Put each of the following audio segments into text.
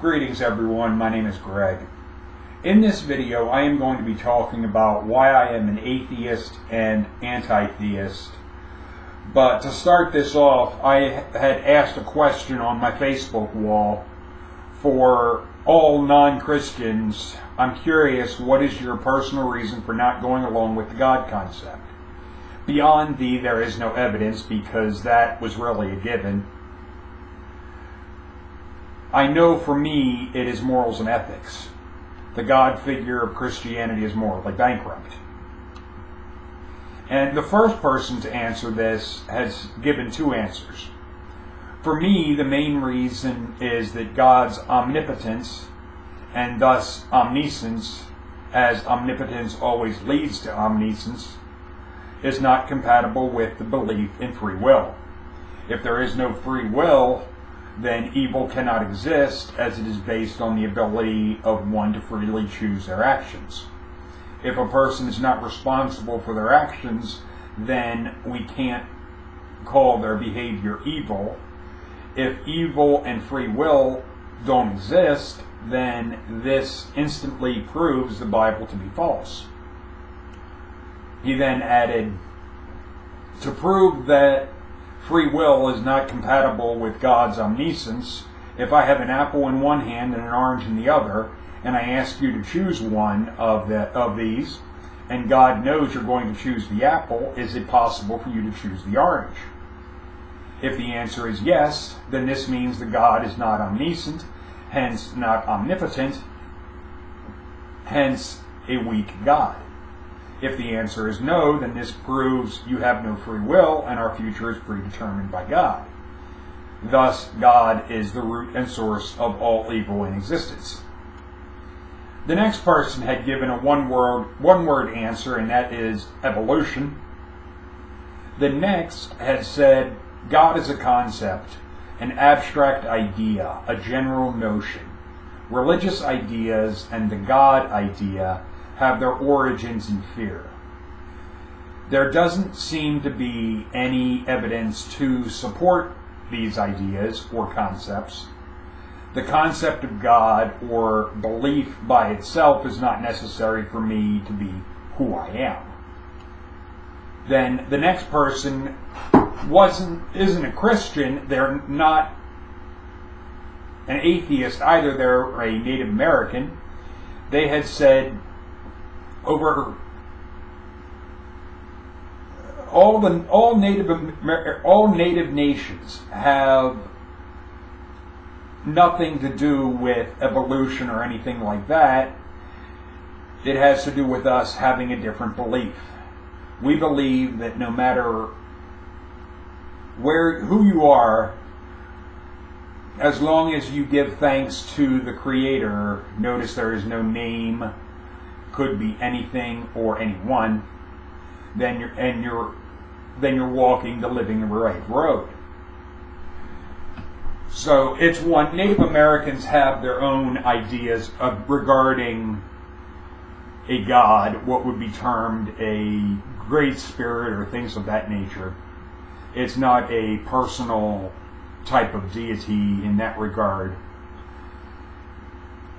Greetings everyone, my name is Greg. In this video I am going to be talking about why I am an atheist and anti-theist. But to start this off, I had asked a question on my Facebook wall for all non-Christians. I'm curious, what is your personal reason for not going along with the God concept? Beyond the there is no evidence, because that was really a given. I know for me it is morals and ethics. The God figure of Christianity is morally bankrupt. And the first person to answer this has given two answers. For me, the main reason is that God's omnipotence, and thus omniscience, as omnipotence always leads to omniscience, is not compatible with the belief in free will. If there is no free will, then evil cannot exist, as it is based on the ability of one to freely choose their actions. If a person is not responsible for their actions, then we can't call their behavior evil. If evil and free will don't exist, then this instantly proves the Bible to be false. He then added, to prove that free will is not compatible with God's omniscience, if I have an apple in one hand and an orange in the other, and I ask you to choose one of these, and God knows you're going to choose the apple, is it possible for you to choose the orange? If the answer is yes, then this means that God is not omniscient, hence not omnipotent, hence a weak God. If the answer is no, then this proves you have no free will and our future is predetermined by God. Thus, God is the root and source of all evil in existence. The next person had given a one-word answer, and that is evolution. The next had said God is a concept, an abstract idea, a general notion. Religious ideas and the God idea have their origins in fear. There doesn't seem to be any evidence to support these ideas or concepts. The concept of God or belief by itself is not necessary for me to be who I am. Then the next person isn't a Christian, they're not an atheist either, they're a Native American. They had said, over all native nations have nothing to do with evolution or anything like that. It has to do with us having a different belief. We believe that no matter who you are, as long as you give thanks to the Creator, notice there is no name, could be anything or anyone, then you're walking the living right road. So it's one. Native Americans have their own ideas regarding a God, what would be termed a great spirit or things of that nature. It's not a personal type of deity in that regard.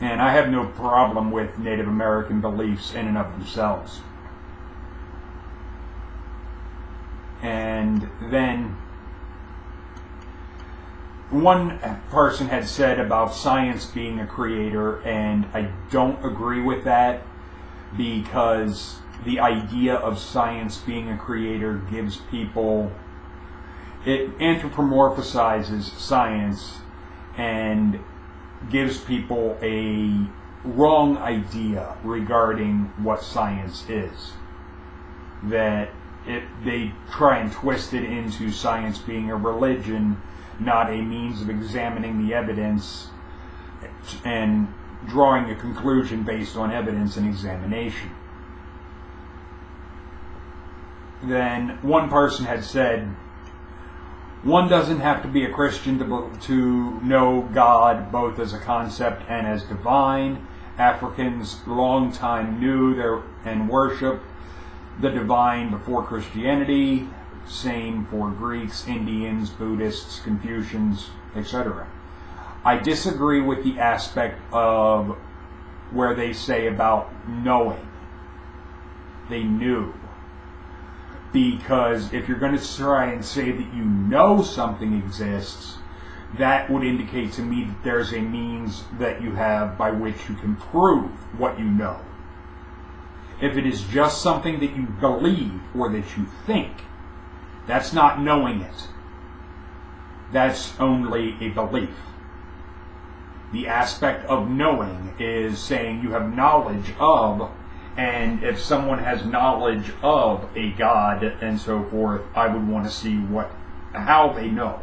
And I have no problem with Native American beliefs in and of themselves. And then one person had said about science being a creator, and I don't agree with that, because the idea of science being a creator gives people, it anthropomorphizes science and gives people a wrong idea regarding what science is. That they try and twist it into science being a religion, not a means of examining the evidence and drawing a conclusion based on evidence and examination. Then one person had said, one doesn't have to be a Christian to know God both as a concept and as divine. Africans long time knew and worshiped the divine before Christianity. Same for Greeks, Indians, Buddhists, Confucians, etc. I disagree with the aspect of where they say about knowing. They knew. Because if you're going to try and say that you know something exists, that would indicate to me that there's a means that you have by which you can prove what you know. If it is just something that you believe or that you think, that's not knowing it. That's only a belief. The aspect of knowing is saying you have knowledge of, and if someone has knowledge of a God and so forth, I would want to see how they know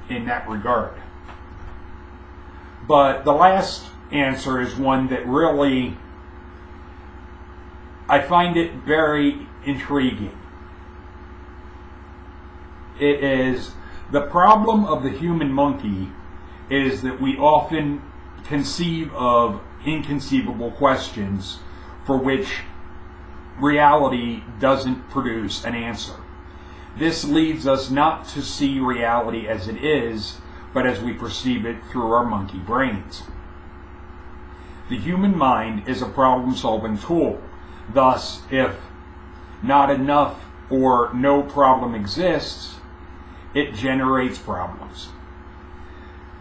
in that regard. But the last answer is one that really, I find it very intriguing. It is, the problem of the human monkey is that we often conceive of inconceivable questions for which reality doesn't produce an answer. This leads us not to see reality as it is, but as we perceive it through our monkey brains. The human mind is a problem-solving tool. Thus, if not enough or no problem exists, it generates problems.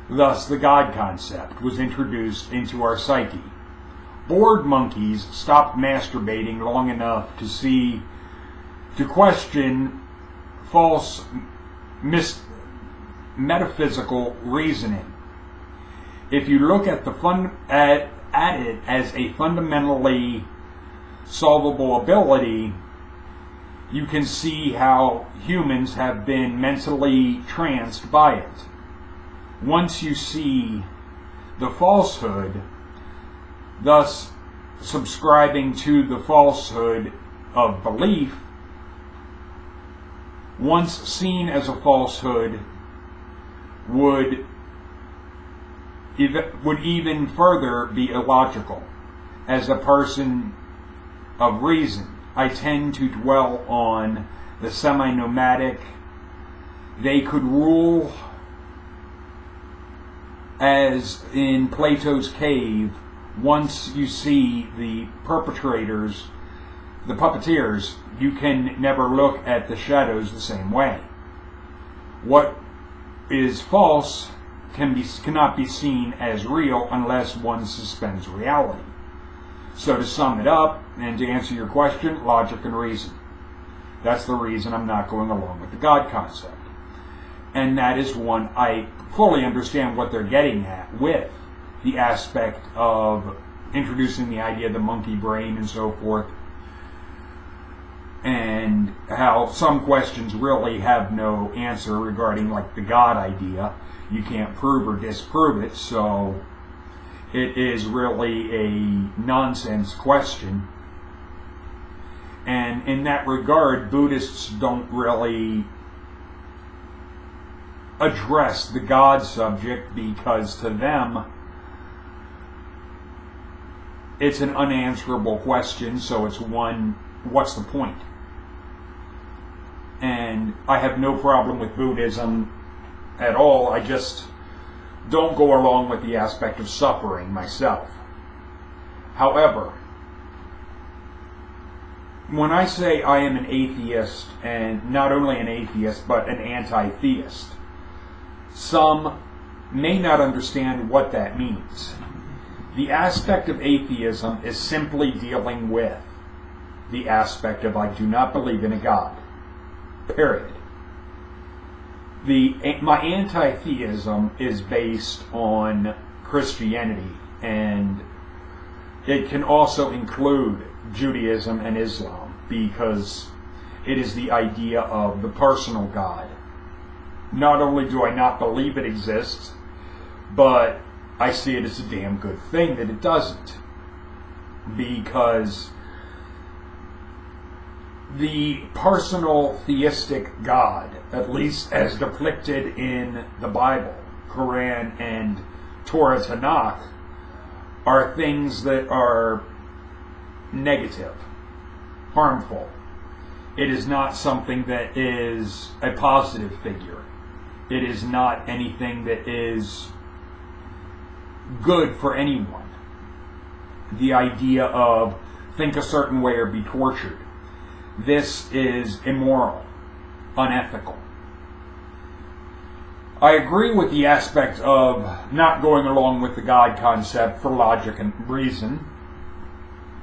Thus, the God concept was introduced into our psyche. Bored monkeys stopped masturbating long enough to question false metaphysical reasoning. If you look at it as a fundamentally solvable ability, you can see how humans have been mentally tranced by it. Once you see the falsehood, thus subscribing to the falsehood of belief, once seen as a falsehood, would even further be illogical. As a person of reason, I tend to dwell on the semi-nomadic. They could rule, as in Plato's cave. Once you see the perpetrators, the puppeteers, you can never look at the shadows the same way. What is false cannot be seen as real unless one suspends reality. So to sum it up, and to answer your question, logic and reason. That's the reason I'm not going along with the God concept. And that is one, I fully understand what they're getting at with the aspect of introducing the idea of the monkey brain and so forth, and how some questions really have no answer regarding, like, the God idea. You can't prove or disprove it, so it is really a nonsense question. And in that regard, Buddhists don't really address the God subject, because to them it's an unanswerable question, so it's one, what's the point? And I have no problem with Buddhism at all. I just don't go along with the aspect of suffering myself. However, when I say I am an atheist, and not only an atheist, but an anti-theist, some may not understand what that means. The aspect of atheism is simply dealing with the aspect of I do not believe in a God. Period. My anti-theism is based on Christianity, and it can also include Judaism and Islam, because it is the idea of the personal God. Not only do I not believe it exists, but I see it as a damn good thing that it doesn't. Because the personal theistic God, at least as depicted in the Bible, Quran, and Torah Tanakh, are things that are negative, harmful. It is not something that is a positive figure. It is not anything that is good for anyone. The idea of think a certain way or be tortured. This is immoral, unethical. I agree with the aspect of not going along with the God concept for logic and reason,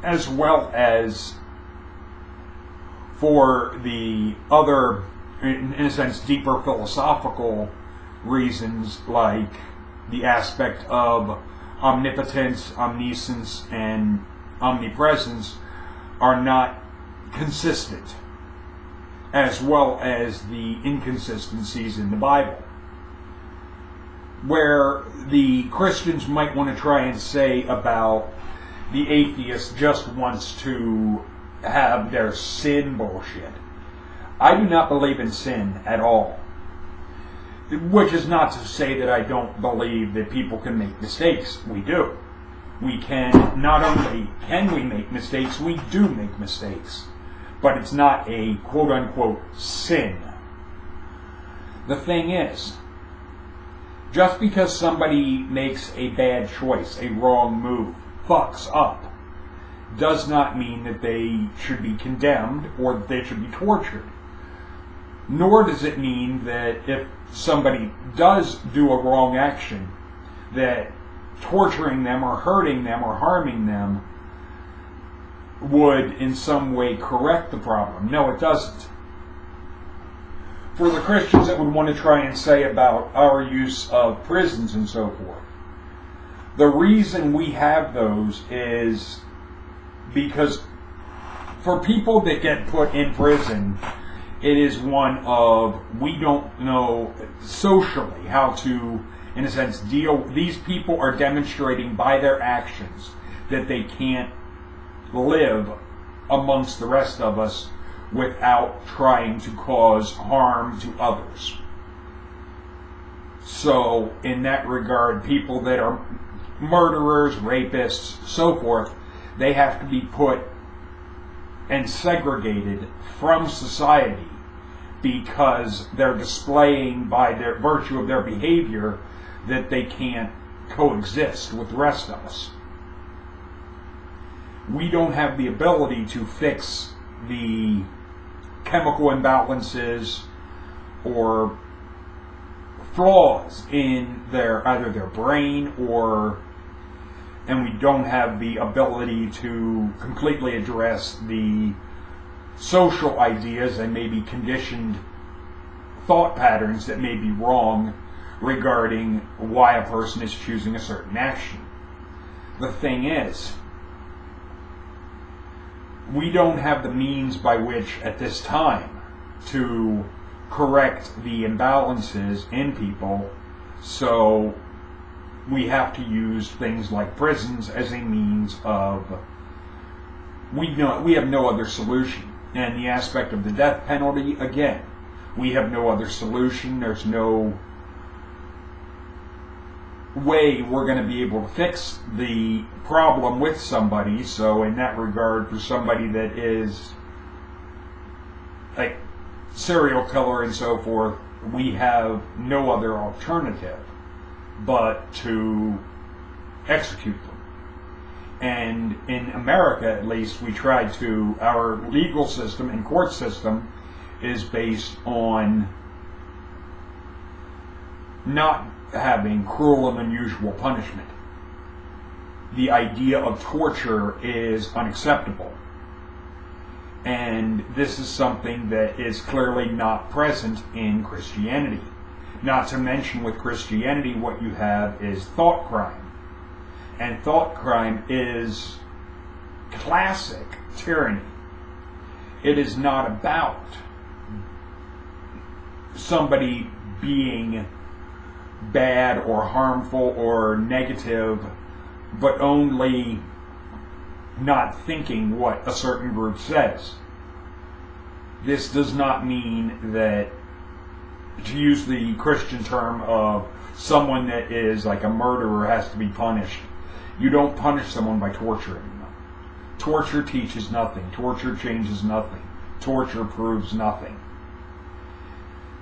as well as for the other, in a sense, deeper philosophical reasons, like the aspect of omnipotence, omniscience, and omnipresence are not consistent, as well as the inconsistencies in the Bible. Where the Christians might want to try and say about the atheist just wants to have their sin bullshit. I do not believe in sin at all. Which is not to say that I don't believe that people can make mistakes. We do. We can, not only can we make mistakes, we do make mistakes. But it's not a quote-unquote sin. The thing is, just because somebody makes a bad choice, a wrong move, fucks up, does not mean that they should be condemned or that they should be tortured. Nor does it mean that if somebody does do a wrong action, that torturing them or hurting them or harming them would in some way correct the problem. No, it doesn't. For the Christians that would want to try and say about our use of prisons and so forth, the reason we have those is because for people that get put in prison, it is one of, we don't know socially how to, in a sense, deal. These people are demonstrating by their actions that they can't live amongst the rest of us without trying to cause harm to others. So, in that regard, people that are murderers, rapists, so forth, they have to be put and segregated from society because they're displaying by their virtue of their behavior that they can't coexist with the rest of us. We don't have the ability to fix the chemical imbalances or flaws in either their brain and we don't have the ability to completely address the social ideas and maybe conditioned thought patterns that may be wrong regarding why a person is choosing a certain action. The thing is, we don't have the means by which at this time to correct the imbalances in people, so we have to use things like prisons as a means of, we have no other solution. And the aspect of the death penalty, again, we have no other solution. There's no way we're going to be able to fix the problem with somebody. So in that regard, for somebody that is like serial killer and so forth, we have no other alternative but to execute them. And in America, at least, we try to, our legal system and court system is based on not having cruel and unusual punishment. The idea of torture is unacceptable. And this is something that is clearly not present in Christianity. Not to mention with Christianity, what you have is thought crime. And thought crime is classic tyranny. It is not about somebody being bad or harmful or negative, but only not thinking what a certain group says. This does not mean that, to use the Christian term of someone that is like a murderer has to be punished. You don't punish someone by torturing them. Torture teaches nothing. Torture changes nothing. Torture proves nothing.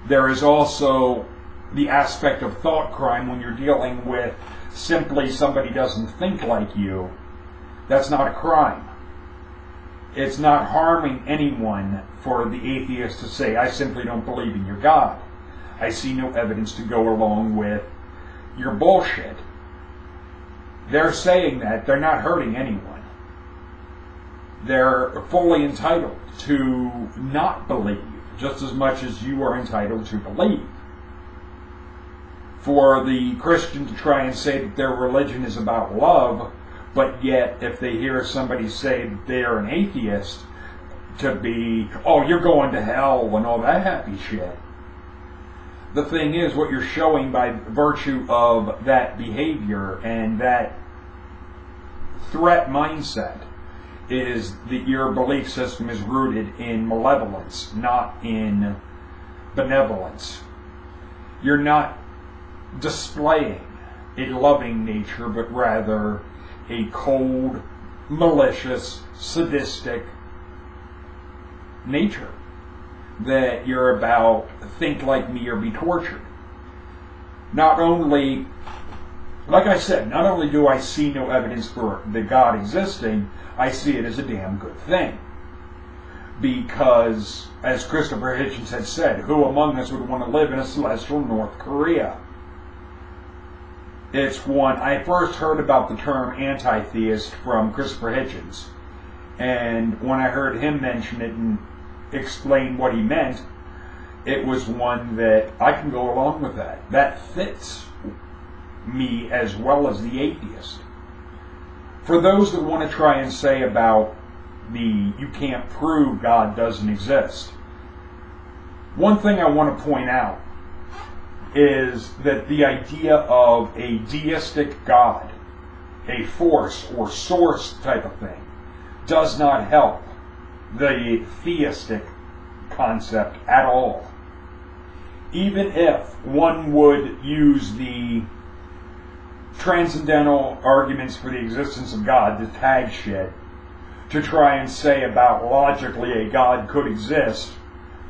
There is also the aspect of thought crime when you're dealing with simply somebody doesn't think like you. That's not a crime. It's not harming anyone for the atheist to say, I simply don't believe in your God. I see no evidence to go along with your bullshit. They're saying that. They're not hurting anyone. They're fully entitled to not believe, just as much as you are entitled to believe. For the Christian to try and say that their religion is about love, but yet if they hear somebody say that they are an atheist, to be, oh, you're going to hell and all that happy shit. The thing is, what you're showing by virtue of that behavior and that threat mindset is that your belief system is rooted in malevolence, not in benevolence. You're not displaying a loving nature, but rather a cold, malicious, sadistic nature. That you're about think like me or be tortured. Not only, like I said, not only do I see no evidence for the God existing, I see it as a damn good thing. Because, as Christopher Hitchens had said, who among us would want to live in a celestial North Korea? It's one, I first heard about the term anti-theist from Christopher Hitchens. And when I heard him mention it and explain what he meant, it was one that I can go along with that. That fits me as well as the atheist. For those that want to try and say about you can't prove God doesn't exist, one thing I want to point out is that the idea of a deistic God, a force or source type of thing, does not help the theistic concept at all. Even if one would use the transcendental arguments for the existence of God, the tag shit, to try and say about logically a God could exist,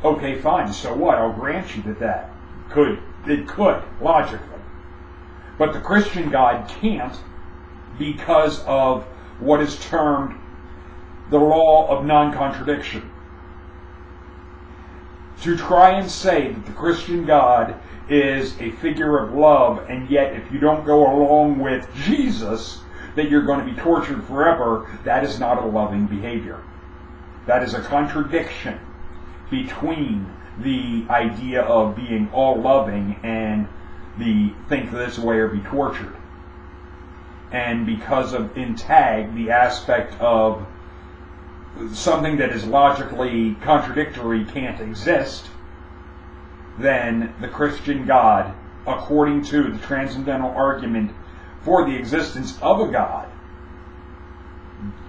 okay, fine, so what? I'll grant you that it could, logically. But the Christian God can't because of what is termed the law of non-contradiction. To try and say that the Christian God is a figure of love, and yet if you don't go along with Jesus, that you're going to be tortured forever, that is not a loving behavior. That is a contradiction between the idea of being all loving and the think this way or be tortured. And because of in tag, the aspect of something that is logically contradictory can't exist, then the Christian God, according to the transcendental argument for the existence of a God,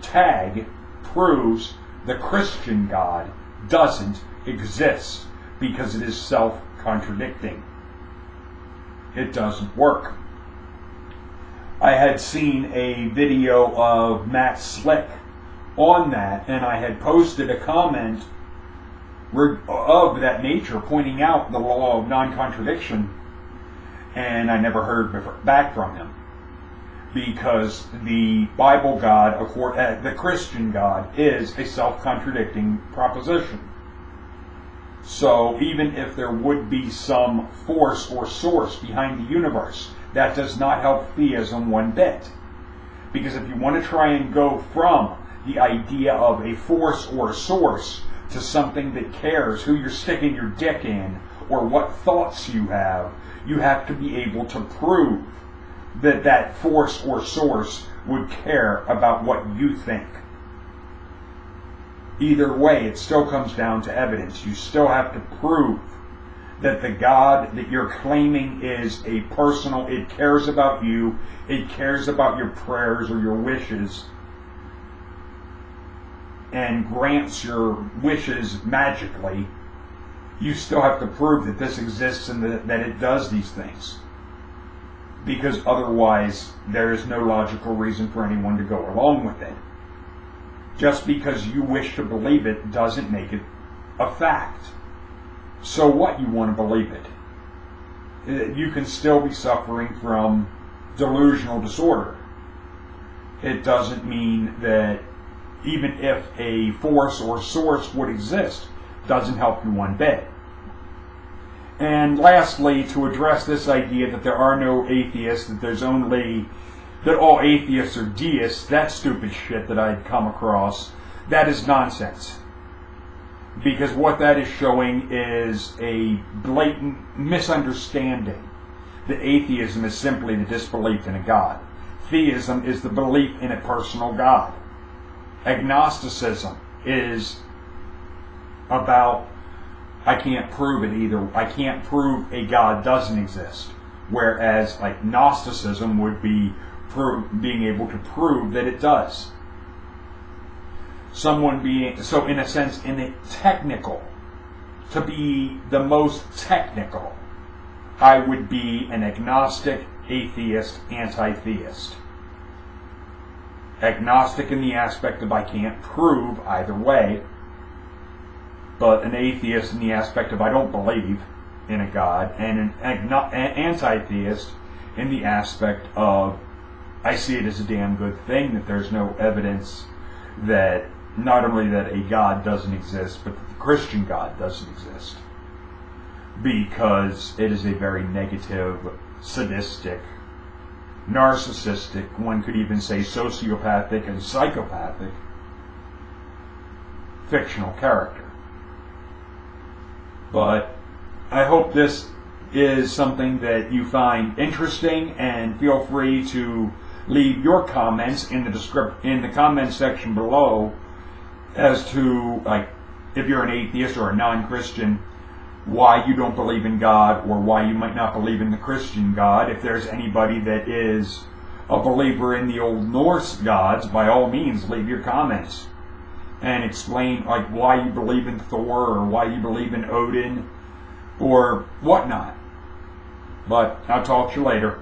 tag proves the Christian God doesn't exist because it is self-contradicting. It doesn't work. I had seen a video of Matt Slick on that, and I had posted a comment of that nature pointing out the law of non-contradiction, and I never heard back from him because the Bible God, the Christian God, is a self-contradicting proposition. So even if there would be some force or source behind the universe, that does not help theism one bit. Because if you want to try and go from the idea of a force or a source to something that cares who you're sticking your dick in or what thoughts you have to be able to prove that that force or source would care about what you think. Either way, it still comes down to evidence. You still have to prove that the God that you're claiming is a personal, it cares about you, it cares about your prayers or your wishes, and grants your wishes magically. You still have to prove that this exists and that it does these things. Because otherwise, there is no logical reason for anyone to go along with it. Just because you wish to believe it doesn't make it a fact. So what, you want to believe it? you can still be suffering from delusional disorder. It doesn't mean that even if a force or source would exist, doesn't help you one bit. And lastly, to address this idea that there are no atheists, that all atheists are deists, that stupid shit that I'd come across, that is nonsense. Because what that is showing is a blatant misunderstanding that atheism is simply the disbelief in a God. Theism is the belief in a personal God. Agnosticism is about, I can't prove it either. I can't prove a God doesn't exist. Whereas like Gnosticism would be being able to prove that it does. So in a sense, in a technical, to be the most technical, I would be an agnostic, atheist, anti-theist. Agnostic in the aspect of I can't prove either way, but an atheist in the aspect of I don't believe in a God, and an anti-theist in the aspect of I see it as a damn good thing that there's no evidence that not only that a God doesn't exist, but that the Christian God doesn't exist. Because it is a very negative, sadistic, narcissistic, one could even say sociopathic and psychopathic, fictional character. But I hope this is something that you find interesting, and feel free to leave your comments in the comment section below as to, like, if you're an atheist or a non-Christian, why you don't believe in God, or why you might not believe in the Christian God. If there's anybody that is a believer in the Old Norse gods, by all means leave your comments and explain like why you believe in Thor, or why you believe in Odin, or whatnot. But I'll talk to you later.